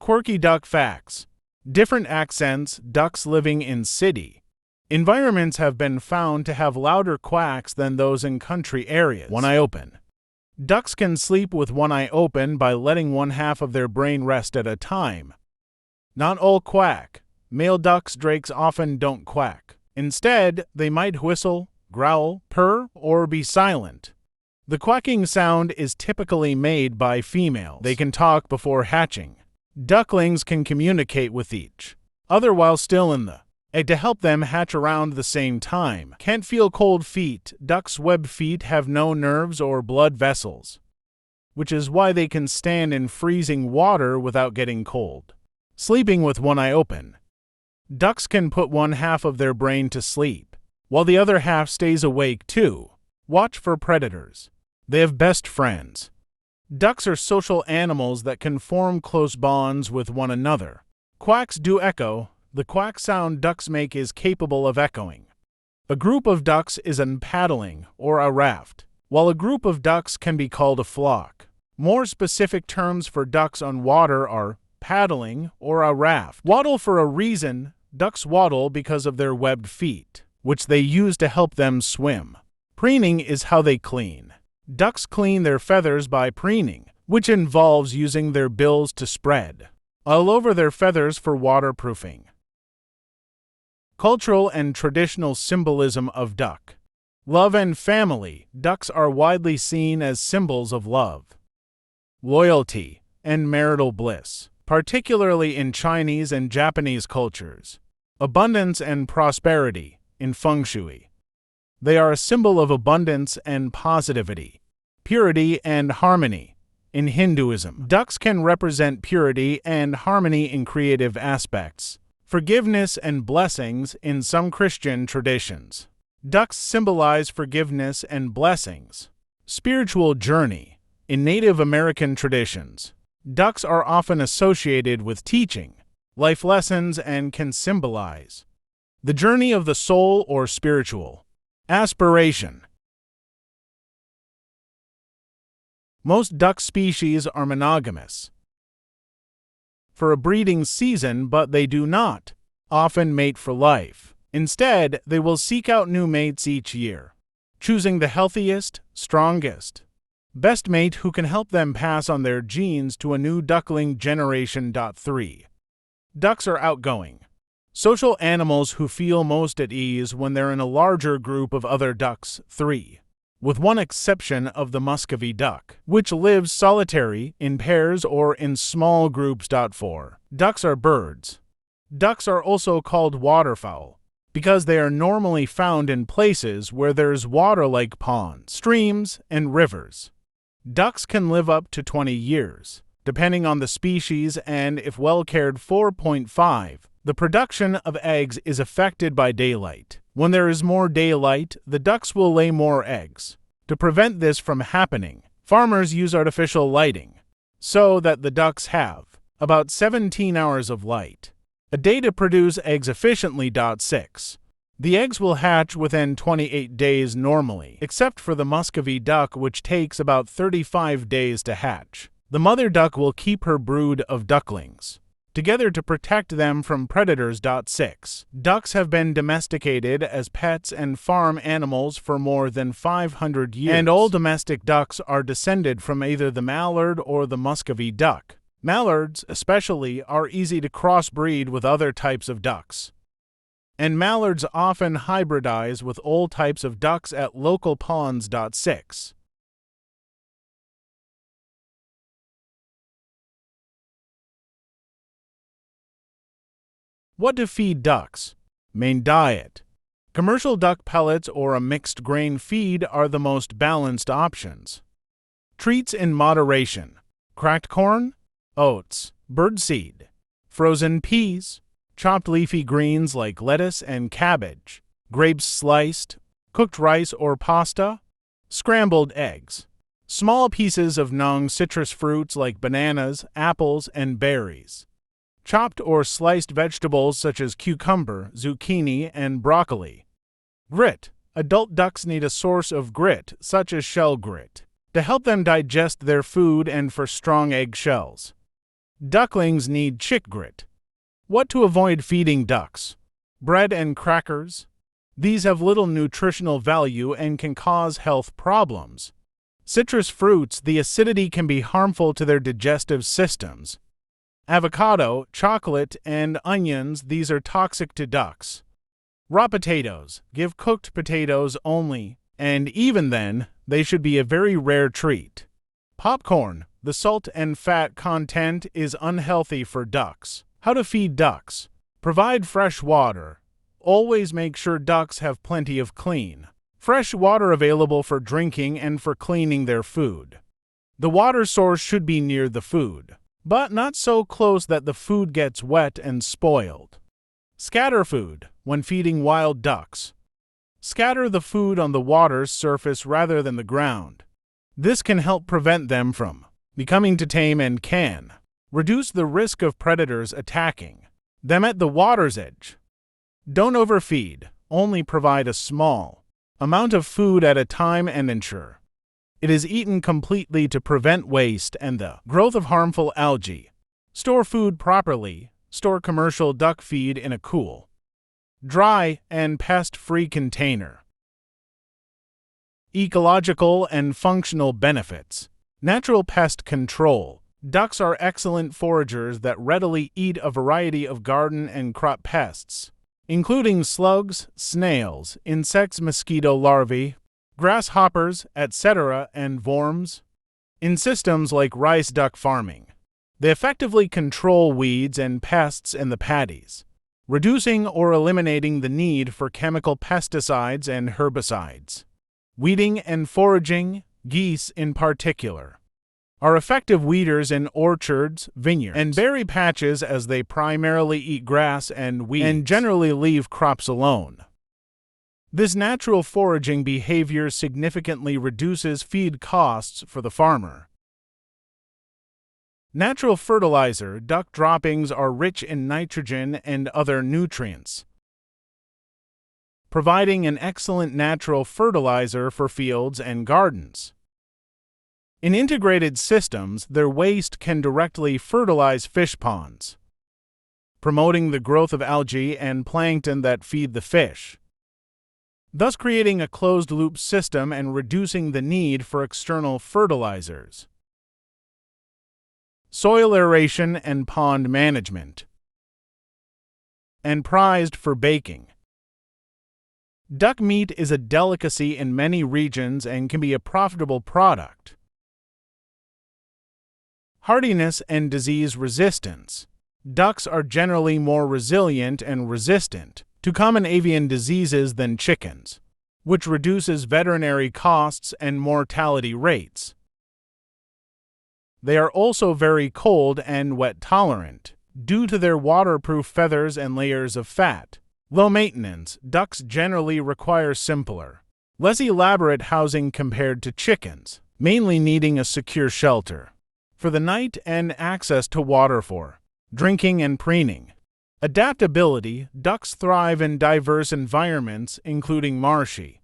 Quirky duck facts. Different accents, ducks living in city environments have been found to have louder quacks than those in country areas. One eye open. Ducks can sleep with one eye open by letting one half of their brain rest at a time. Not all quack. Male ducks drakes often don't quack. Instead, they might whistle, growl, purr, or be silent. The quacking sound is typically made by females. They can talk before hatching. Ducklings can communicate with each other while still in the egg to help them hatch around the same time. Can't feel cold feet. Ducks' webbed feet have no nerves or blood vessels, which is why they can stand in freezing water without getting cold. Sleeping with one eye open. Ducks can put one half of their brain to sleep, while the other half stays awake too. Watch for predators. They have best friends. Ducks are social animals that can form close bonds with one another. Quacks do echo. The quack sound ducks make is capable of echoing. A group of ducks is a paddling or a raft, while a group of ducks can be called a flock. More specific terms for ducks on water are paddling or a raft. Waddle for a reason. Ducks waddle because of their webbed feet, which they use to help them swim. Preening is how they clean. Ducks clean their feathers by preening, which involves using their bills to spread all over their feathers for waterproofing. Cultural and traditional symbolism of duck. Love and family. Ducks are widely seen as symbols of love, loyalty, and marital bliss, particularly in Chinese and Japanese cultures. Abundance and prosperity in feng shui. They are a symbol of abundance and positivity, purity and harmony in Hinduism. Ducks can represent purity and harmony in creative aspects, forgiveness and blessings in some Christian traditions. Ducks symbolize forgiveness and blessings. Spiritual journey in Native American traditions. Ducks are often associated with teaching, life lessons, and can symbolize the journey of the soul or spiritual aspiration. Most duck species are monogamous for a breeding season, but they do not often mate for life. Instead, they will seek out new mates each year, choosing the healthiest, strongest, best mate who can help them pass on their genes to a new duckling generation. 3. Ducks are outgoing, social animals who feel most at ease when they're in a larger group of other ducks. 3. With one exception of the Muscovy duck, which lives solitary, in pairs, or in small groups. 4. Ducks are birds. Ducks are also called waterfowl because they are normally found in places where there's water like ponds, streams, and rivers. Ducks can live up to 20 years, depending on the species, and if well cared for. 5. The production of eggs is affected by daylight. When there is more daylight, the ducks will lay more eggs. To prevent this from happening, farmers use artificial lighting so that the ducks have about 17 hours of light a day to produce eggs efficiently. 6. The eggs will hatch within 28 days normally, except for the Muscovy duck, which takes about 35 days to hatch. The mother duck will keep her brood of ducklings together to protect them from predators. 6. Ducks have been domesticated as pets and farm animals for more than 500 years, and all domestic ducks are descended from either the mallard or the Muscovy duck. Mallards, especially, are easy to crossbreed with other types of ducks, and mallards often hybridize with all types of ducks at local ponds. 6. What to feed ducks? Main diet. Commercial duck pellets or a mixed grain feed are the most balanced options. Treats in moderation. Cracked corn, oats, birdseed, frozen peas, chopped leafy greens like lettuce and cabbage, grapes sliced, cooked rice or pasta, scrambled eggs, small pieces of non-citrus fruits like bananas, apples, and berries, chopped or sliced vegetables such as cucumber, zucchini, and broccoli. Grit. Adult ducks need a source of grit, such as shell grit, to help them digest their food and for strong egg shells. Ducklings need chick grit. What to avoid feeding ducks? Bread and crackers. These have little nutritional value and can cause health problems. Citrus fruits, the acidity can be harmful to their digestive systems. Avocado, chocolate, and onions, these are toxic to ducks. Raw potatoes, give cooked potatoes only, and even then, they should be a very rare treat. Popcorn, the salt and fat content is unhealthy for ducks. How to feed ducks? Provide fresh water. Always make sure ducks have plenty of clean, fresh water available for drinking and for cleaning their food. The water source should be near the food, but not so close that the food gets wet and spoiled. Scatter food when feeding wild ducks. Scatter the food on the water's surface rather than the ground. This can help prevent them from becoming too tame and can reduce the risk of predators attacking them at the water's edge. Don't overfeed, only provide a small amount of food at a time and ensure it is eaten completely to prevent waste and the growth of harmful algae. Store food properly. Store commercial duck feed in a cool, dry, and pest-free container. Ecological and functional benefits. Natural pest control. Ducks are excellent foragers that readily eat a variety of garden and crop pests, including slugs, snails, insects, mosquito larvae, grasshoppers, etc., and worms. In systems like rice duck farming, they effectively control weeds and pests in the paddies, reducing or eliminating the need for chemical pesticides and herbicides. Weeding and foraging, geese in particular, are effective weeders in orchards, vineyards, and berry patches as they primarily eat grass and weeds and generally leave crops alone. This natural foraging behavior significantly reduces feed costs for the farmer. Natural fertilizer. Duck droppings are rich in nitrogen and other nutrients, providing an excellent natural fertilizer for fields and gardens. In integrated systems, their waste can directly fertilize fish ponds, promoting the growth of algae and plankton that feed the fish, thus creating a closed-loop system and reducing the need for external fertilizers. Soil aeration and pond management. And prized for baking. Duck meat is a delicacy in many regions and can be a profitable product. Hardiness and disease resistance. Ducks are generally more resilient and resistant to common avian diseases than chickens, which reduces veterinary costs and mortality rates. They are also very cold and wet tolerant, due to their waterproof feathers and layers of fat. Low maintenance. Ducks generally require simpler, less elaborate housing compared to chickens, mainly needing a secure shelter for the night and access to water for drinking and preening. Adaptability. Ducks thrive in diverse environments, including marshy,